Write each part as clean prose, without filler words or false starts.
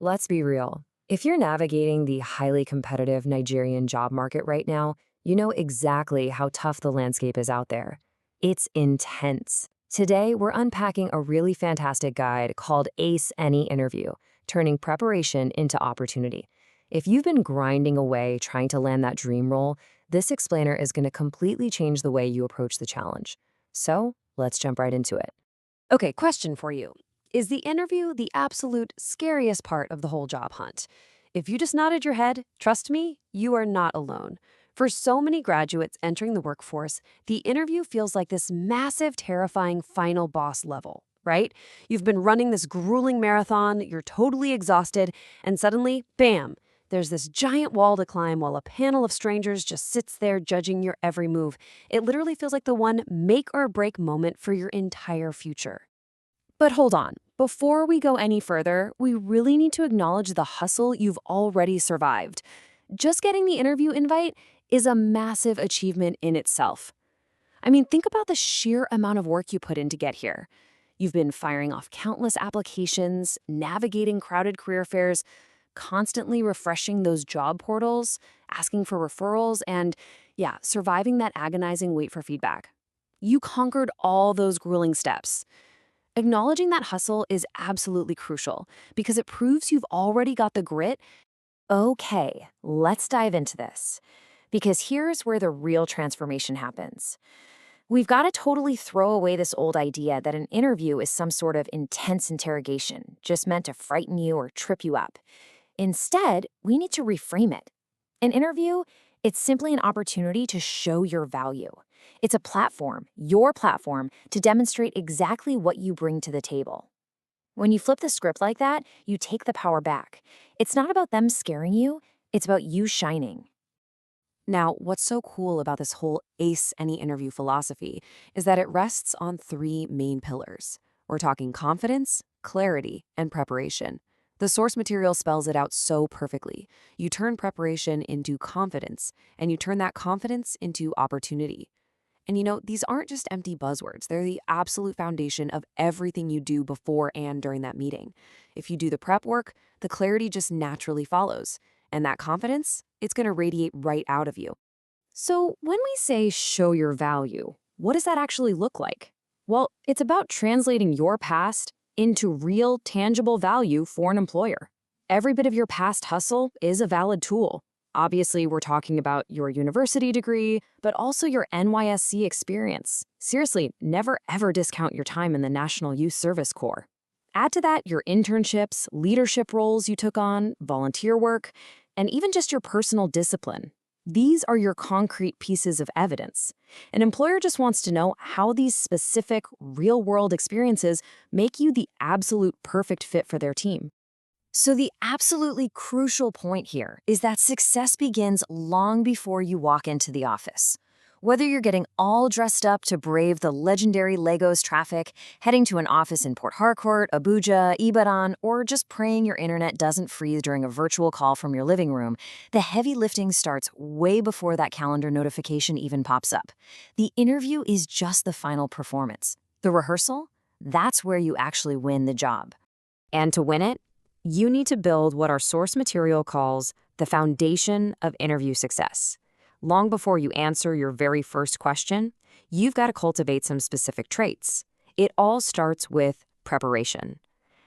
Let's be real. If you're navigating the highly competitive Nigerian job market right now, you know exactly how tough the landscape is out there. It's intense. Today, we're unpacking a really fantastic guide called Ace Any Interview, turning preparation into opportunity. If you've been grinding away trying to land that dream role, this explainer is going to completely change the way you approach the challenge. So, let's jump right into it. Okay, question for you. Is the interview the absolute scariest part of the whole job hunt? If you just nodded your head, trust me, you are not alone. For so many graduates entering the workforce, the interview feels like this massive, terrifying final boss level, right? You've been running this grueling marathon, you're totally exhausted, and suddenly, bam, there's this giant wall to climb while a panel of strangers just sits there judging your every move. It literally feels like the one make or break moment for your entire future. But hold on. Before we go any further, we really need to acknowledge the hustle you've already survived. Just getting the interview invite is a massive achievement in itself. I mean, think about the sheer amount of work you put in to get here. You've been firing off countless applications, navigating crowded career fairs, constantly refreshing those job portals, asking for referrals, and yeah, surviving that agonizing wait for feedback. You conquered all those grueling steps. Acknowledging that hustle is absolutely crucial because it proves you've already got the grit. Okay, let's dive into this. Because here's where the real transformation happens. We've got to totally throw away this old idea that an interview is some sort of intense interrogation, just meant to frighten you or trip you up. Instead, we need to reframe it. An interview, it's simply an opportunity to show your value. It's a platform, your platform, to demonstrate exactly what you bring to the table. When you flip the script like that, you take the power back. It's not about them scaring you, it's about you shining. Now, what's so cool about this whole ACE Any Interview philosophy is that it rests on three main pillars. We're talking confidence, clarity, and preparation. The source material spells it out so perfectly. You turn preparation into confidence, and you turn that confidence into opportunity. And these aren't just empty buzzwords. They're the absolute foundation of everything you do before and during that meeting. If you do the prep work, the clarity just naturally follows. And that confidence, it's going to radiate right out of you. So, when we say show your value, what does that actually look like? Well, it's about translating your past into real, tangible value for an employer. Every bit of your past hustle is a valid tool. Obviously, we're talking about your university degree, but also your NYSC experience. Seriously, never ever discount your time in the National Youth Service Corps. Add to that your internships, leadership roles you took on, volunteer work, and even just your personal discipline. These are your concrete pieces of evidence. An employer just wants to know how these specific, real-world experiences make you the absolute perfect fit for their team. So the absolutely crucial point here is that success begins long before you walk into the office. Whether you're getting all dressed up to brave the legendary Lagos traffic, heading to an office in Port Harcourt, Abuja, Ibadan, or just praying your internet doesn't freeze during a virtual call from your living room, the heavy lifting starts way before that calendar notification even pops up. The interview is just the final performance. The rehearsal? That's where you actually win the job. And to win it, you need to build what our source material calls the foundation of interview success. Long before you answer your very first question, you've got to cultivate some specific traits. It all starts with preparation.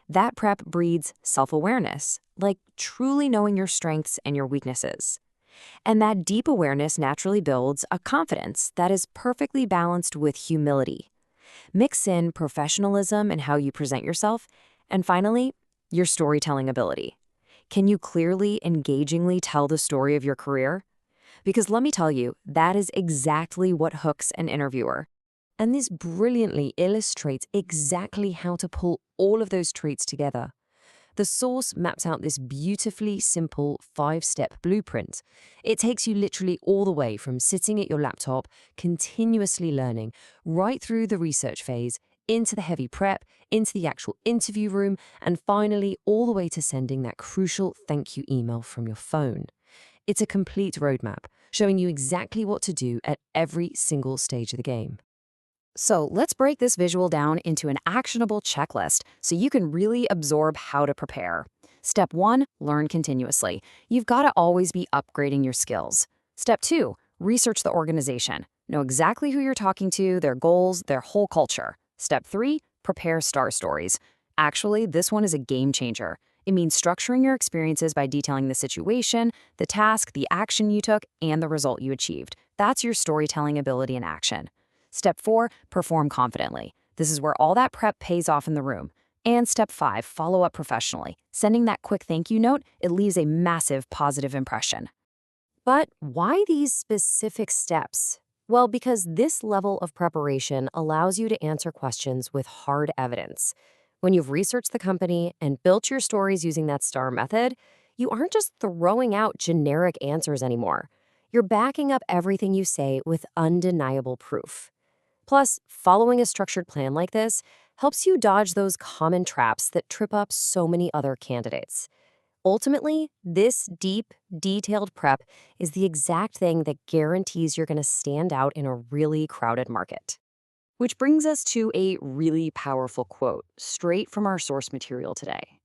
That prep breeds self-awareness, like truly knowing your strengths and your weaknesses. And that deep awareness naturally builds a confidence that is perfectly balanced with humility. Mix in professionalism in how you present yourself, and finally, your storytelling ability. Can you clearly, engagingly tell the story of your career? Because let me tell you, that is exactly what hooks an interviewer. And this brilliantly illustrates exactly how to pull all of those traits together. The source maps out this beautifully simple 5-step blueprint. It takes you literally all the way from sitting at your laptop, continuously learning, right through the research phase, into the heavy prep, into the actual interview room, and finally all the way to sending that crucial thank you email from your phone. It's a complete roadmap, showing you exactly what to do at every single stage of the game. So let's break this visual down into an actionable checklist so you can really absorb how to prepare. Step 1, learn continuously. You've got to always be upgrading your skills. Step 2, research the organization. Know exactly who you're talking to, their goals, their whole culture. Step 3, prepare star stories. Actually, this one is a game changer. It means structuring your experiences by detailing the situation, the task, the action you took, and the result you achieved. That's your storytelling ability in action. Step 4, perform confidently. This is where all that prep pays off in the room. And Step 5, follow up professionally. Sending that quick thank you note, it leaves a massive positive impression. But why these specific steps? Well, because this level of preparation allows you to answer questions with hard evidence. When you've researched the company and built your stories using that STAR method, you aren't just throwing out generic answers anymore. You're backing up everything you say with undeniable proof. Plus, following a structured plan like this helps you dodge those common traps that trip up so many other candidates. Ultimately, this deep, detailed prep is the exact thing that guarantees you're going to stand out in a really crowded market. Which brings us to a really powerful quote, straight from our source material today.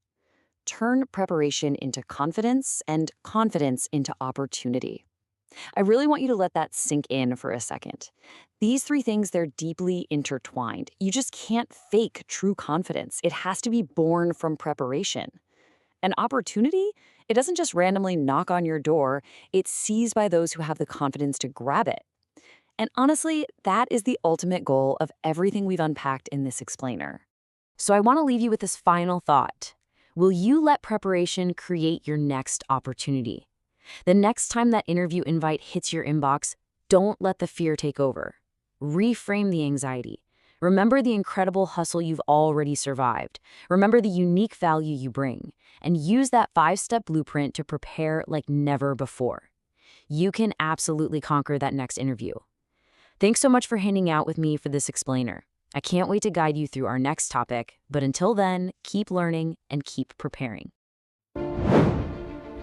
Turn preparation into confidence and confidence into opportunity. I really want you to let that sink in for a second. These three things, they're deeply intertwined. You just can't fake true confidence. It has to be born from preparation. An opportunity, it doesn't just randomly knock on your door, it's seized by those who have the confidence to grab it. And honestly, that is the ultimate goal of everything we've unpacked in this explainer. So I want to leave you with this final thought. Will you let preparation create your next opportunity? The next time that interview invite hits your inbox, don't let the fear take over. Reframe the anxiety. Remember the incredible hustle you've already survived. Remember the unique value you bring. And use that 5-step blueprint to prepare like never before. You can absolutely conquer that next interview. Thanks so much for hanging out with me for this explainer. I can't wait to guide you through our next topic, but until then, keep learning and keep preparing.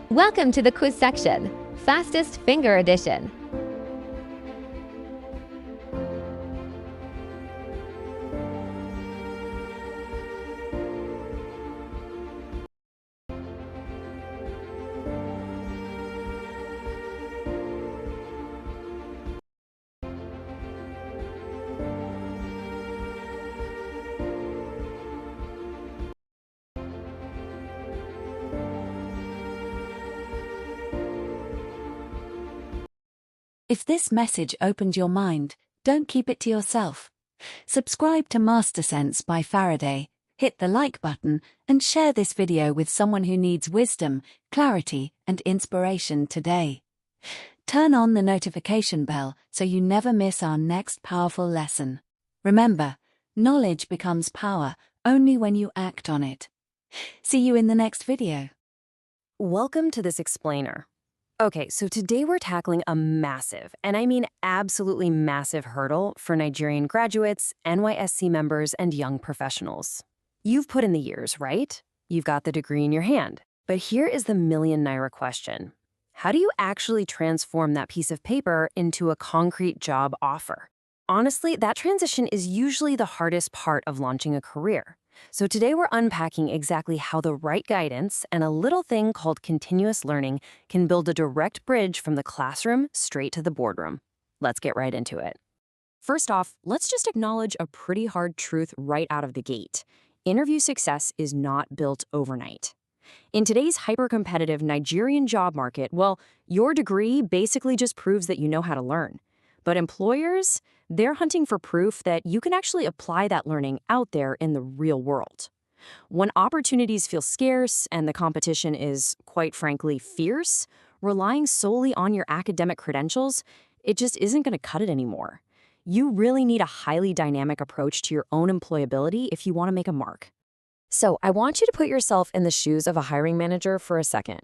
Welcome to the quiz section, Fastest Finger Edition. If this message opened your mind, don't keep it to yourself. Subscribe to MasterSense by Faraday, hit the like button, and share this video with someone who needs wisdom, clarity, and inspiration today. Turn on the notification bell so you never miss our next powerful lesson. Remember, knowledge becomes power only when you act on it. See you in the next video. Welcome to this explainer. Okay, so today we're tackling a massive, and I mean absolutely massive hurdle for Nigerian graduates, NYSC members, and young professionals. You've put in the years, right? You've got the degree in your hand. But here is the million naira question. How do you actually transform that piece of paper into a concrete job offer? Honestly, that transition is usually the hardest part of launching a career. So today we're unpacking exactly how the right guidance and a little thing called continuous learning can build a direct bridge from the classroom straight to the boardroom. Let's get right into it. First off, let's just acknowledge a pretty hard truth right out of the gate. Interview success is not built overnight. In today's hyper-competitive Nigerian job market, well, your degree basically just proves that you know how to learn. But employers, they're hunting for proof that you can actually apply that learning out there in the real world. When opportunities feel scarce and the competition is, quite frankly, fierce, relying solely on your academic credentials, it just isn't going to cut it anymore. You really need a highly dynamic approach to your own employability if you want to make a mark. So I want you to put yourself in the shoes of a hiring manager for a second.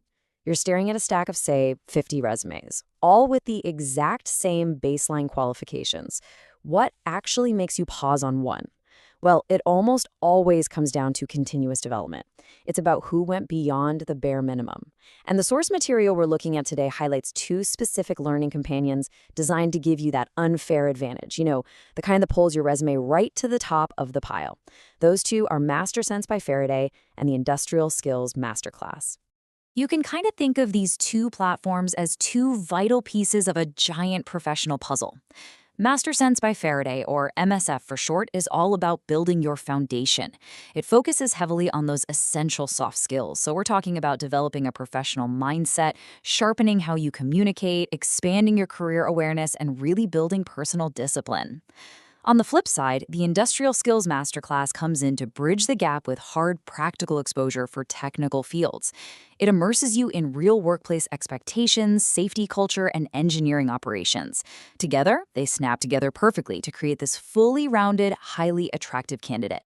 You're staring at a stack of, say, 50 resumes, all with the exact same baseline qualifications. What actually makes you pause on one? Well, it almost always comes down to continuous development. It's about who went beyond the bare minimum. And the source material we're looking at today highlights two specific learning companions designed to give you that unfair advantage. The kind that pulls your resume right to the top of the pile. Those two are Master Sense by Faraday and the Industrial Skills Masterclass. You can kind of think of these two platforms as two vital pieces of a giant professional puzzle. Master Sense by Faraday, or MSF for short, is all about building your foundation. It focuses heavily on those essential soft skills. So we're talking about developing a professional mindset, sharpening how you communicate, expanding your career awareness, and really building personal discipline. On the flip side, the Industrial Skills Masterclass comes in to bridge the gap with hard practical exposure for technical fields. It immerses you in real workplace expectations, safety culture, and engineering operations. Together, they snap together perfectly to create this fully rounded, highly attractive candidate.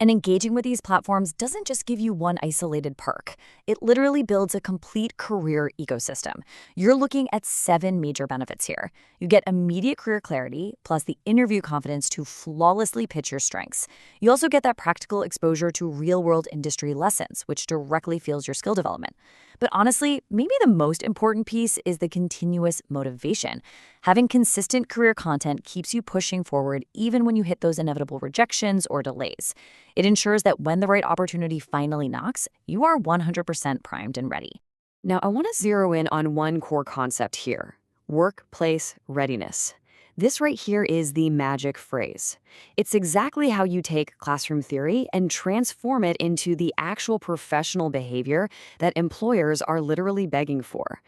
And engaging with these platforms doesn't just give you one isolated perk. It literally builds a complete career ecosystem. You're looking at 7 major benefits here. You get immediate career clarity, plus the interview confidence to flawlessly pitch your strengths. You also get that practical exposure to real-world industry lessons, which directly fuels your skill development. But honestly, maybe the most important piece is the continuous motivation. Having consistent career content keeps you pushing forward even when you hit those inevitable rejections or delays. It ensures that when the right opportunity finally knocks, you are 100% primed and ready. Now, I want to zero in on one core concept here: workplace readiness. This right here is the magic phrase. It's exactly how you take classroom theory and transform it into the actual professional behavior that employers are literally begging for.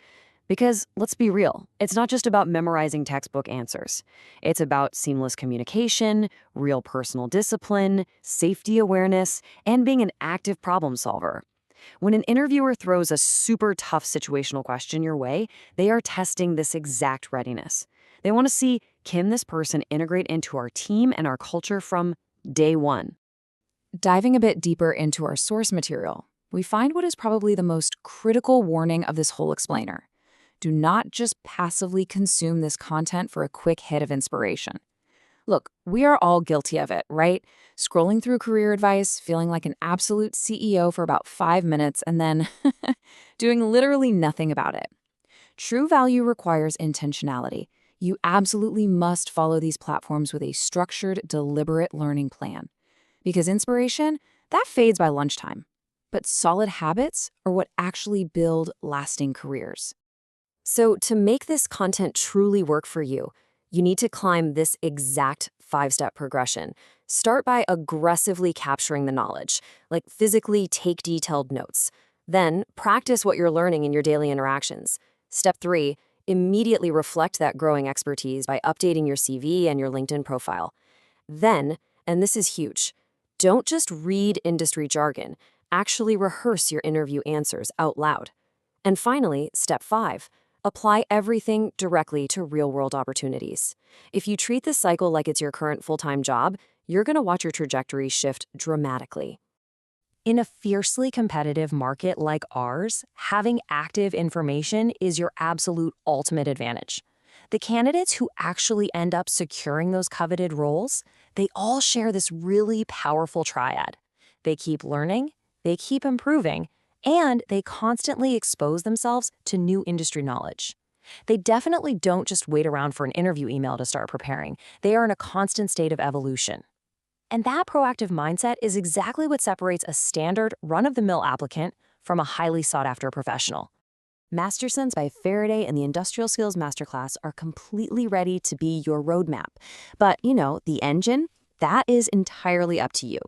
Because, let's be real, it's not just about memorizing textbook answers. It's about seamless communication, real personal discipline, safety awareness, and being an active problem solver. When an interviewer throws a super tough situational question your way, they are testing this exact readiness. They want to see, can this person integrate into our team and our culture from day one? Diving a bit deeper into our source material, we find what is probably the most critical warning of this whole explainer. Do not just passively consume this content for a quick hit of inspiration. Look, we are all guilty of it, right? Scrolling through career advice, feeling like an absolute CEO for about 5 minutes, and then doing literally nothing about it. True value requires intentionality. You absolutely must follow these platforms with a structured, deliberate learning plan. Because inspiration, that fades by lunchtime. But solid habits are what actually build lasting careers. So to make this content truly work for you, you need to climb this exact 5-step progression. Start by aggressively capturing the knowledge, like physically take detailed notes. Then practice what you're learning in your daily interactions. Step 3, immediately reflect that growing expertise by updating your CV and your LinkedIn profile. Then, and this is huge, don't just read industry jargon, actually rehearse your interview answers out loud. And finally, step 5, apply everything directly to real-world opportunities. If you treat this cycle like it's your current full-time job, you're going to watch your trajectory shift dramatically. In a fiercely competitive market like ours, having active information is your absolute ultimate advantage. The candidates who actually end up securing those coveted roles, they all share this really powerful triad. They keep learning, they keep improving, and they constantly expose themselves to new industry knowledge. They definitely don't just wait around for an interview email to start preparing. They are in a constant state of evolution. And that proactive mindset is exactly what separates a standard, run-of-the-mill applicant from a highly sought-after professional. Master Sense by Faraday and the Industrial Skills Masterclass are completely ready to be your roadmap. But, the engine, that is entirely up to you.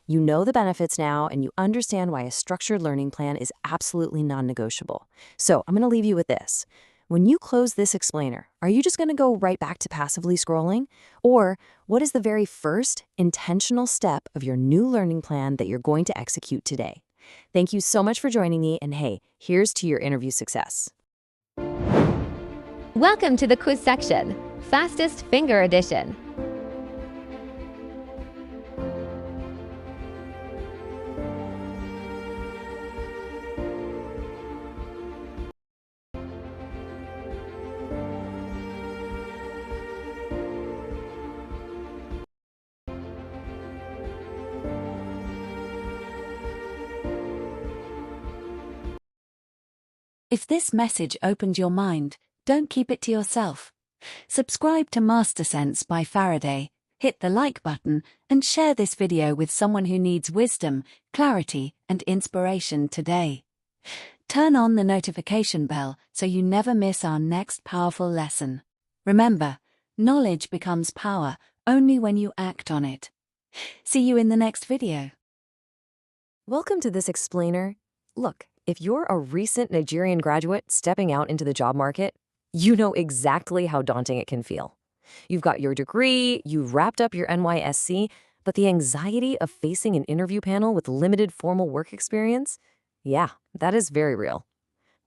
You know the benefits now, and you understand why a structured learning plan is absolutely non-negotiable. So I'm going to leave you with this. When you close this explainer, are you just going to go right back to passively scrolling? Or what is the very first intentional step of your new learning plan that you're going to execute today? Thank you so much for joining me, and hey, here's to your interview success. Welcome to the quiz section, Fastest Finger Edition. If this message opened your mind, don't keep it to yourself. Subscribe to MasterSense by Faraday, hit the like button, and share this video with someone who needs wisdom, clarity, and inspiration today. Turn on the notification bell so you never miss our next powerful lesson. Remember, knowledge becomes power only when you act on it. See you in the next video. Welcome to this explainer. Look, if you're a recent Nigerian graduate stepping out into the job market, you know exactly how daunting it can feel. You've got your degree, you've wrapped up your NYSC, but the anxiety of facing an interview panel with limited formal work experience? Yeah, that is very real.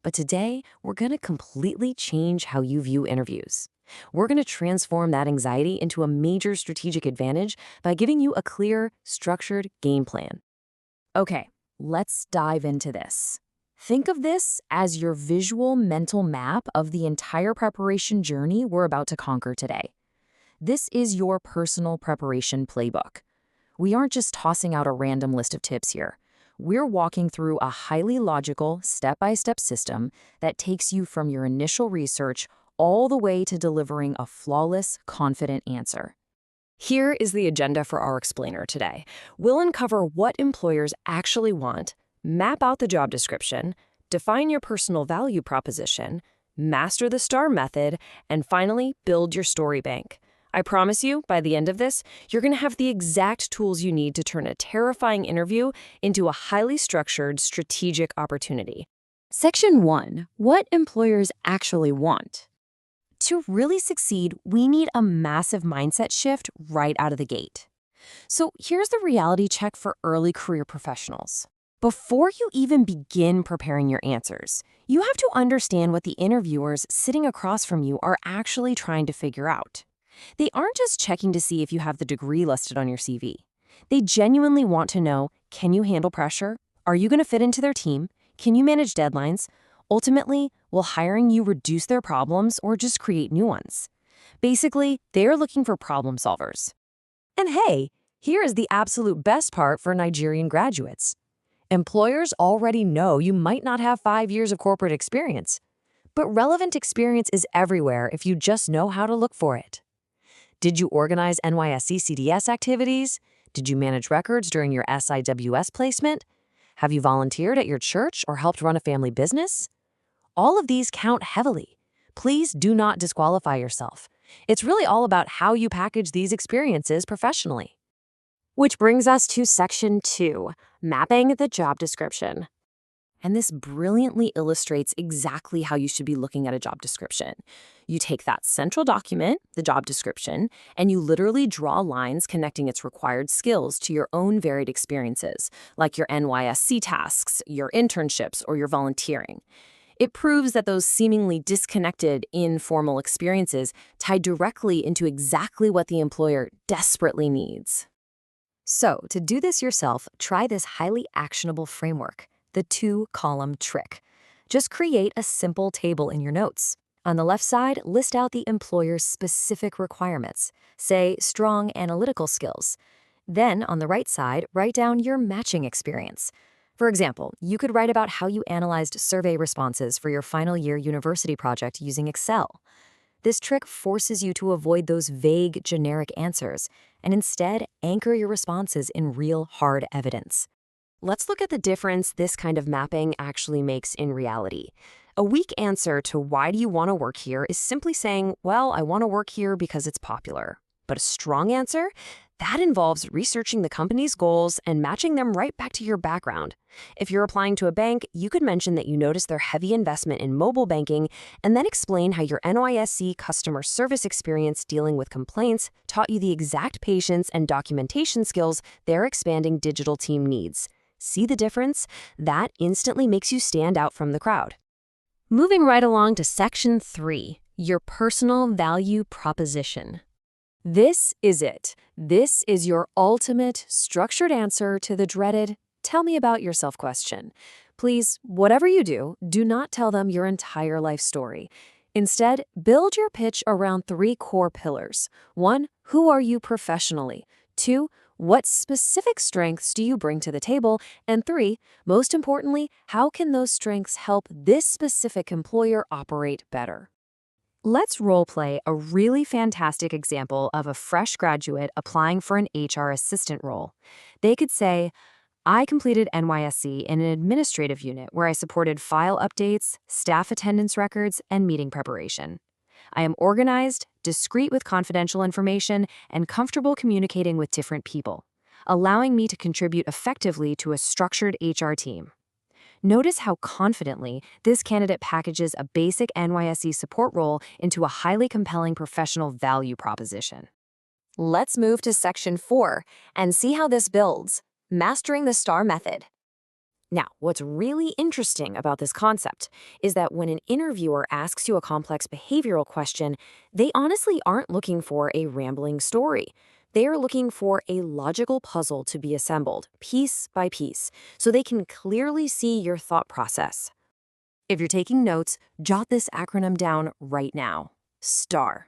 But today, we're going to completely change how you view interviews. We're going to transform that anxiety into a major strategic advantage by giving you a clear, structured game plan. Okay, let's dive into this. Think of this as your visual mental map of the entire preparation journey we're about to conquer today. This is your personal preparation playbook. We aren't just tossing out a random list of tips here. We're walking through a highly logical, step-by-step system that takes you from your initial research all the way to delivering a flawless, confident answer. Here is the agenda for our explainer today. We'll uncover what employers actually want, map out the job description, define your personal value proposition, master the STAR method, and finally, build your story bank. I promise you, by the end of this, you're going to have the exact tools you need to turn a terrifying interview into a highly structured, strategic opportunity. Section 1. What employers actually want. To really succeed, we need a massive mindset shift right out of the gate. So here's the reality check for early career professionals. Before you even begin preparing your answers, you have to understand what the interviewers sitting across from you are actually trying to figure out. They aren't just checking to see if you have the degree listed on your CV. They genuinely want to know, can you handle pressure? Are you going to fit into their team? Can you manage deadlines? Ultimately, will hiring you reduce their problems or just create new ones? Basically, they're looking for problem solvers. And hey, here is the absolute best part for Nigerian graduates. Employers already know you might not have 5 years of corporate experience, but relevant experience is everywhere if you just know how to look for it. Did you organize NYSC CDS activities? Did you manage records during your SIWS placement? Have you volunteered at your church or helped run a family business? All of these count heavily. Please do not disqualify yourself. It's really all about how you package these experiences professionally. Which brings us to Section 2, mapping the job description. And this brilliantly illustrates exactly how you should be looking at a job description. You take that central document, the job description, and you literally draw lines connecting its required skills to your own varied experiences, like your NYSC tasks, your internships, or your volunteering. It proves that those seemingly disconnected, informal experiences tie directly into exactly what the employer desperately needs. So, to do this yourself, try this highly actionable framework, the 2-column trick. Just create a simple table in your notes. On the left side, list out the employer's specific requirements, say strong analytical skills. Then, on the right side, write down your matching experience. For example, you could write about how you analyzed survey responses for your final year university project using Excel. This trick forces you to avoid those vague, generic answers and instead anchor your responses in real, hard evidence. Let's look at the difference this kind of mapping actually makes in reality. A weak answer to why do you want to work here is simply saying, well, I want to work here because it's popular. But a strong answer? That involves researching the company's goals and matching them right back to your background. If you're applying to a bank, you could mention that you noticed their heavy investment in mobile banking and then explain how your NYSC customer service experience dealing with complaints taught you the exact patience and documentation skills their expanding digital team needs. See the difference? That instantly makes you stand out from the crowd. Moving right along to Section 3, your personal value proposition. This is it. This is your ultimate structured answer to the dreaded, tell me about yourself question. Please, whatever you do, do not tell them your entire life story. Instead, build your pitch around 3 core pillars. 1, who are you professionally? 2, What specific strengths do you bring to the table? And 3, most importantly, how can those strengths help this specific employer operate better? Let's role-play a really fantastic example of a fresh graduate applying for an HR assistant role. They could say, I completed NYSC in an administrative unit where I supported file updates, staff attendance records, and meeting preparation. I am organized, discreet with confidential information, and comfortable communicating with different people, allowing me to contribute effectively to a structured HR team. Notice how confidently this candidate packages a basic NYSC support role into a highly compelling professional value proposition. Let's move to Section 4 and see how this builds. Mastering the STAR method. Now, what's really interesting about this concept is that when an interviewer asks you a complex behavioral question, they honestly aren't looking for a rambling story. They are looking for a logical puzzle to be assembled, piece by piece, so they can clearly see your thought process. If you're taking notes, jot this acronym down right now. STAR.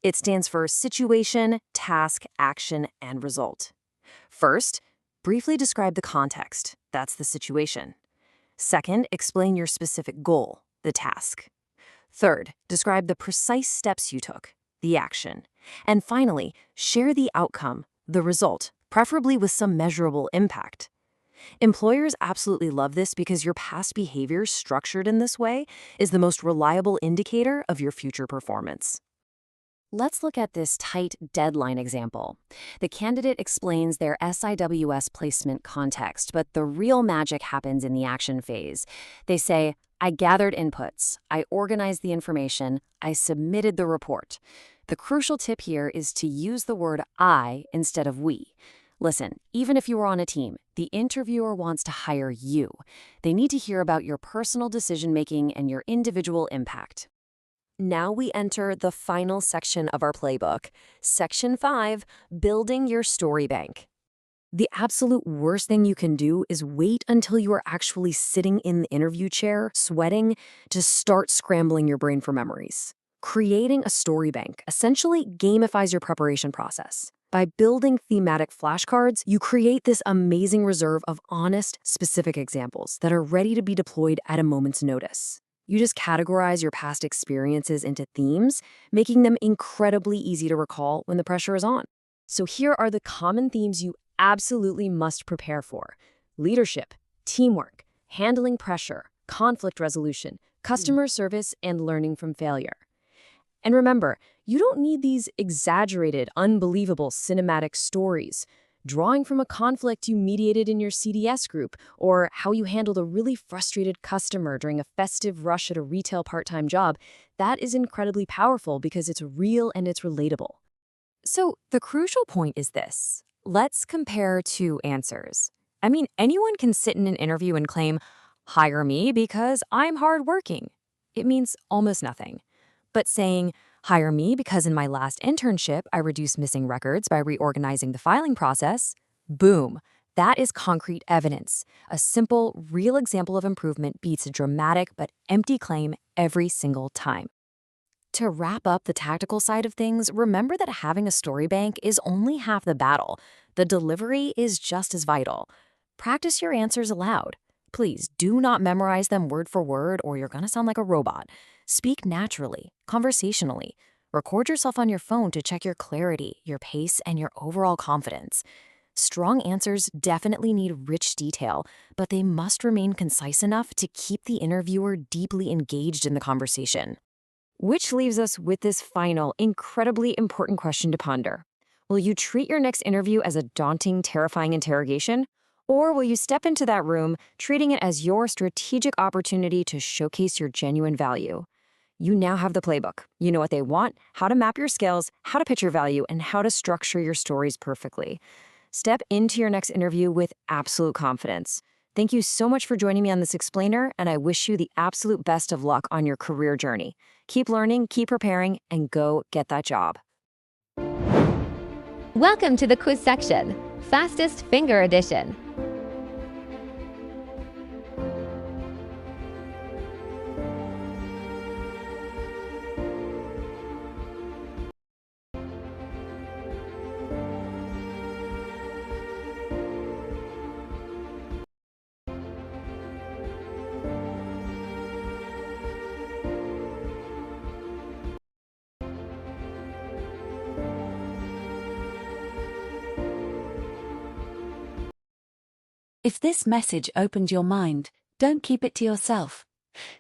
It stands for Situation, Task, Action, and Result. First, briefly describe the context. That's the situation. Second, explain your specific goal, the task. Third, describe the precise steps you took, the action. And finally, share the outcome, the result, preferably with some measurable impact. Employers absolutely love this because your past behavior structured in this way is the most reliable indicator of your future performance. Let's look at this tight deadline example. The candidate explains their SIWS placement context, but the real magic happens in the action phase. They say, I gathered inputs, I organized the information, I submitted the report. The crucial tip here is to use the word I instead of we. Listen, even if you are on a team, the interviewer wants to hire you. They need to hear about your personal decision-making and your individual impact. Now we enter the final section of our playbook, Section 5, Building Your Story Bank. The absolute worst thing you can do is wait until you are actually sitting in the interview chair, sweating, to start scrambling your brain for memories. Creating a story bank essentially gamifies your preparation process. By building thematic flashcards, you create this amazing reserve of honest, specific examples that are ready to be deployed at a moment's notice. You just categorize your past experiences into themes, making them incredibly easy to recall when the pressure is on. So here are the common themes you absolutely must prepare for: leadership, teamwork, handling pressure, conflict resolution, customer service, and learning from failure. And remember, you don't need these exaggerated, unbelievable cinematic stories. Drawing from a conflict you mediated in your CDS group, or how you handled a really frustrated customer during a festive rush at a retail part-time job, that is incredibly powerful because it's real and it's relatable. So the crucial point is this. Let's compare two answers. I mean, anyone can sit in an interview and claim, hire me because I'm hardworking. It means almost nothing. But saying, hire me because in my last internship, I reduced missing records by reorganizing the filing process, boom, that is concrete evidence. A simple, real example of improvement beats a dramatic but empty claim every single time. To wrap up the tactical side of things, remember that having a story bank is only half the battle. The delivery is just as vital. Practice your answers aloud. Please do not memorize them word for word or you're going to sound like a robot. Speak naturally, conversationally. Record yourself on your phone to check your clarity, your pace, and your overall confidence. Strong answers definitely need rich detail, but they must remain concise enough to keep the interviewer deeply engaged in the conversation. Which leaves us with this final, incredibly important question to ponder. Will you treat your next interview as a daunting, terrifying interrogation? Or will you step into that room, treating it as your strategic opportunity to showcase your genuine value? You now have the playbook. You know what they want, how to map your skills, how to pitch your value, and how to structure your stories perfectly. Step into your next interview with absolute confidence. Thank you so much for joining me on this explainer, and I wish you the absolute best of luck on your career journey. Keep learning, keep preparing, and go get that job. Welcome to the quiz section, Fastest Finger Edition. If this message opened your mind, don't keep it to yourself.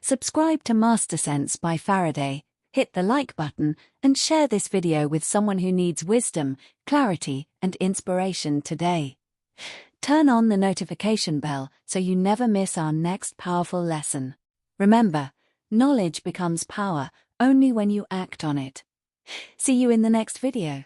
Subscribe to MasterSense by Faraday, hit the like button, and share this video with someone who needs wisdom, clarity, and inspiration today. Turn on the notification bell so you never miss our next powerful lesson. Remember, knowledge becomes power only when you act on it. See you in the next video.